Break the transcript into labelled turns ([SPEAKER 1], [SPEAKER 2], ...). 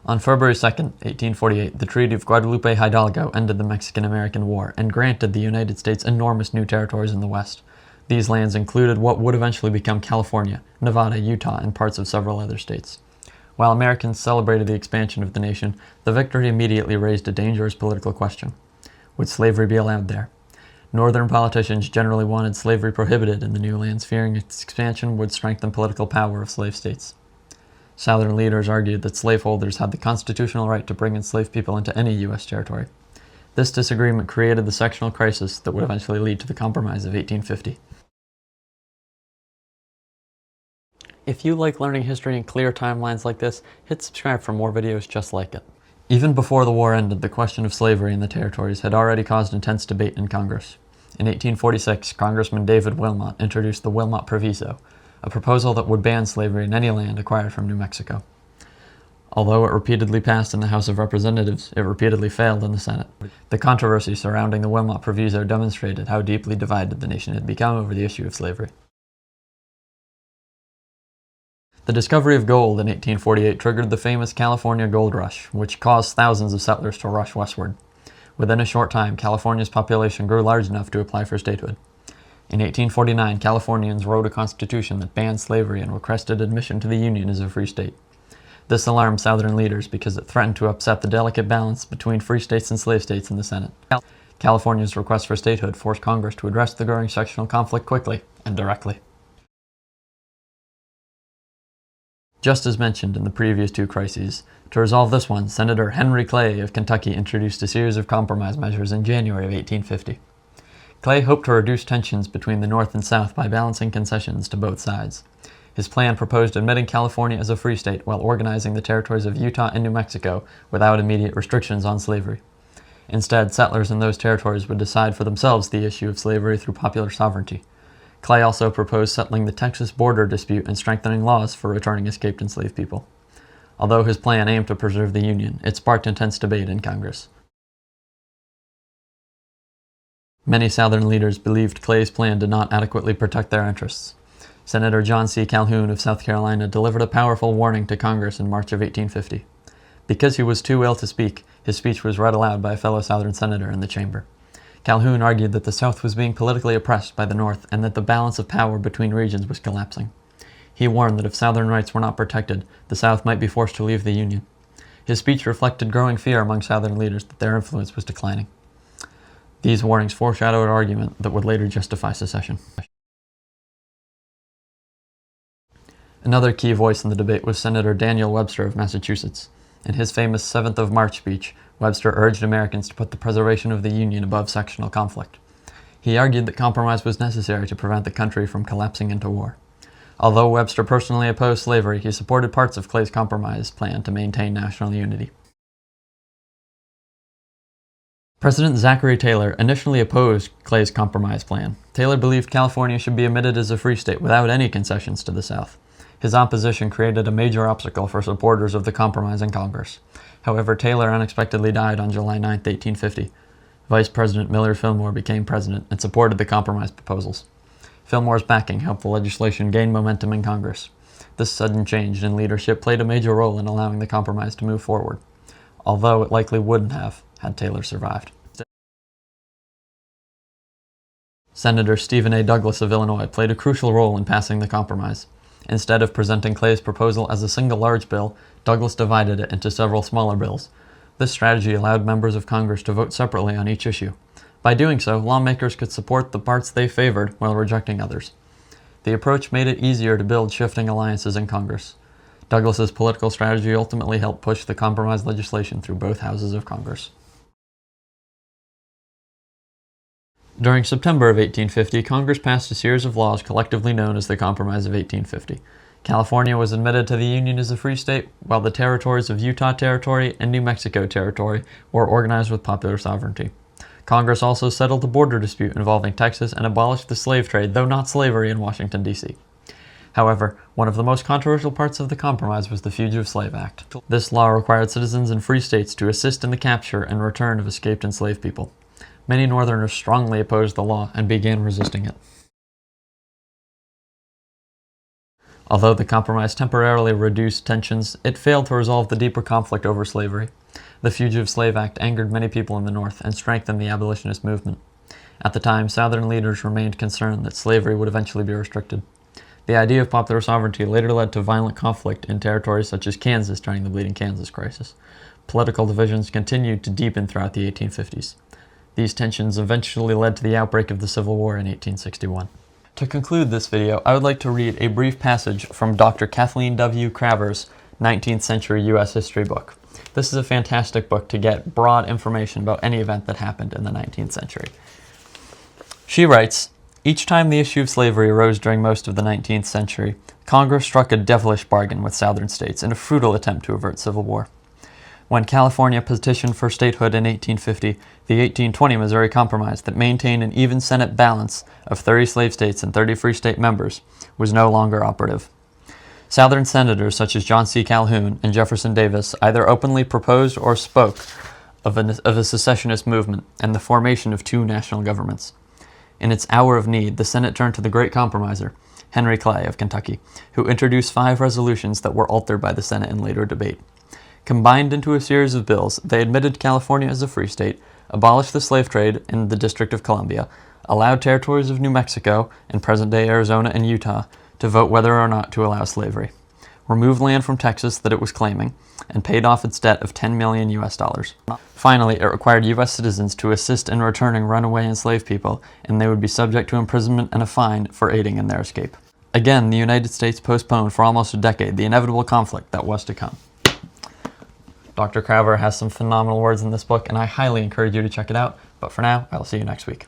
[SPEAKER 1] On February 2, 1848, the Treaty of Guadalupe Hidalgo ended the Mexican-American War and granted the United States enormous new territories in the West. These lands included what would eventually become California, Nevada, Utah, and parts of several other states. While Americans celebrated the expansion of the nation, the victory immediately raised a dangerous political question. Would slavery be allowed there? Northern politicians generally wanted slavery prohibited in the new lands, fearing its expansion would strengthen political power of slave states. Southern leaders argued that slaveholders had the constitutional right to bring enslaved people into any U.S. territory. This disagreement created the sectional crisis that would eventually lead to the Compromise of 1850. If you like learning history in clear timelines like this, hit subscribe for more videos just like it. Even before the war ended, the question of slavery in the territories had already caused intense debate in Congress. In 1846, Congressman David Wilmot introduced the Wilmot Proviso, a proposal that would ban slavery in any land acquired from New Mexico. Although it repeatedly passed in the House of Representatives, it repeatedly failed in the Senate. The controversy surrounding the Wilmot Proviso demonstrated how deeply divided the nation had become over the issue of slavery. The discovery of gold in 1848 triggered the famous California Gold Rush, which caused thousands of settlers to rush westward. Within a short time, California's population grew large enough to apply for statehood. In 1849, Californians wrote a constitution that banned slavery and requested admission to the Union as a free state. This alarmed Southern leaders because it threatened to upset the delicate balance between free states and slave states in the Senate. California's request for statehood forced Congress to address the growing sectional conflict quickly and directly. Just as mentioned in the previous two crises, to resolve this one, Senator Henry Clay of Kentucky introduced a series of compromise measures in January of 1850. Clay hoped to reduce tensions between the North and South by balancing concessions to both sides. His plan proposed admitting California as a free state while organizing the territories of Utah and New Mexico without immediate restrictions on slavery. Instead, settlers in those territories would decide for themselves the issue of slavery through popular sovereignty. Clay also proposed settling the Texas border dispute and strengthening laws for returning escaped enslaved people. Although his plan aimed to preserve the Union, it sparked intense debate in Congress. Many Southern leaders believed Clay's plan did not adequately protect their interests. Senator John C. Calhoun of South Carolina delivered a powerful warning to Congress in March of 1850. Because he was too ill to speak, his speech was read aloud by a fellow Southern senator in the chamber. Calhoun argued that the South was being politically oppressed by the North and that the balance of power between regions was collapsing. He warned that if Southern rights were not protected, the South might be forced to leave the Union. His speech reflected growing fear among Southern leaders that their influence was declining. These warnings foreshadowed an argument that would later justify secession. Another key voice in the debate was Senator Daniel Webster of Massachusetts. In his famous 7th of March speech, Webster urged Americans to put the preservation of the Union above sectional conflict. He argued that compromise was necessary to prevent the country from collapsing into war. Although Webster personally opposed slavery, he supported parts of Clay's compromise plan to maintain national unity. President Zachary Taylor initially opposed Clay's compromise plan. Taylor believed California should be admitted as a free state without any concessions to the South. His opposition created a major obstacle for supporters of the compromise in Congress. However, Taylor unexpectedly died on July 9, 1850. Vice President Millard Fillmore became president and supported the compromise proposals. Fillmore's backing helped the legislation gain momentum in Congress. This sudden change in leadership played a major role in allowing the compromise to move forward, although it likely wouldn't have had Taylor survived. Senator Stephen A. Douglas of Illinois played a crucial role in passing the compromise. Instead of presenting Clay's proposal as a single large bill, Douglas divided it into several smaller bills. This strategy allowed members of Congress to vote separately on each issue. By doing so, lawmakers could support the parts they favored while rejecting others. The approach made it easier to build shifting alliances in Congress. Douglas's political strategy ultimately helped push the compromise legislation through both houses of Congress. During September of 1850, Congress passed a series of laws collectively known as the Compromise of 1850. California was admitted to the Union as a free state, while the territories of Utah Territory and New Mexico Territory were organized with popular sovereignty. Congress also settled the border dispute involving Texas and abolished the slave trade, though not slavery, in Washington, D.C. However, one of the most controversial parts of the compromise was the Fugitive Slave Act. This law required citizens in free states to assist in the capture and return of escaped enslaved people. Many Northerners strongly opposed the law and began resisting it. Although the compromise temporarily reduced tensions, it failed to resolve the deeper conflict over slavery. The Fugitive Slave Act angered many people in the North and strengthened the abolitionist movement. At the time, Southern leaders remained concerned that slavery would eventually be restricted. The idea of popular sovereignty later led to violent conflict in territories such as Kansas during the Bleeding Kansas Crisis. Political divisions continued to deepen throughout the 1850s. These tensions eventually led to the outbreak of the Civil War in 1861. To conclude this video, I would like to read a brief passage from Dr. Kathleen W. Craver's 19th Century U.S. History book. This is a fantastic book to get broad information about any event that happened in the 19th century. She writes, "Each time the issue of slavery arose during most of the 19th century, Congress struck a devilish bargain with Southern states in a futile attempt to avert civil war. When California petitioned for statehood in 1850, the 1820 Missouri Compromise that maintained an even Senate balance of 30 slave states and 30 free state members was no longer operative. Southern senators such as John C. Calhoun and Jefferson Davis either openly proposed or spoke of a secessionist movement and the formation of two national governments. In its hour of need, the Senate turned to the great compromiser, Henry Clay of Kentucky, who introduced 5 resolutions that were altered by the Senate in later debate. Combined into a series of bills, they admitted California as a free state, abolished the slave trade in the District of Columbia, allowed territories of New Mexico and present-day Arizona and Utah to vote whether or not to allow slavery, removed land from Texas that it was claiming, and paid off its debt of $10 million US. Finally, it required U.S. citizens to assist in returning runaway enslaved people, and they would be subject to imprisonment and a fine for aiding in their escape. Again, the United States postponed for almost a decade the inevitable conflict that was to come." Dr. Craver has some phenomenal words in this book, and I highly encourage you to check it out. But for now, I will see you next week.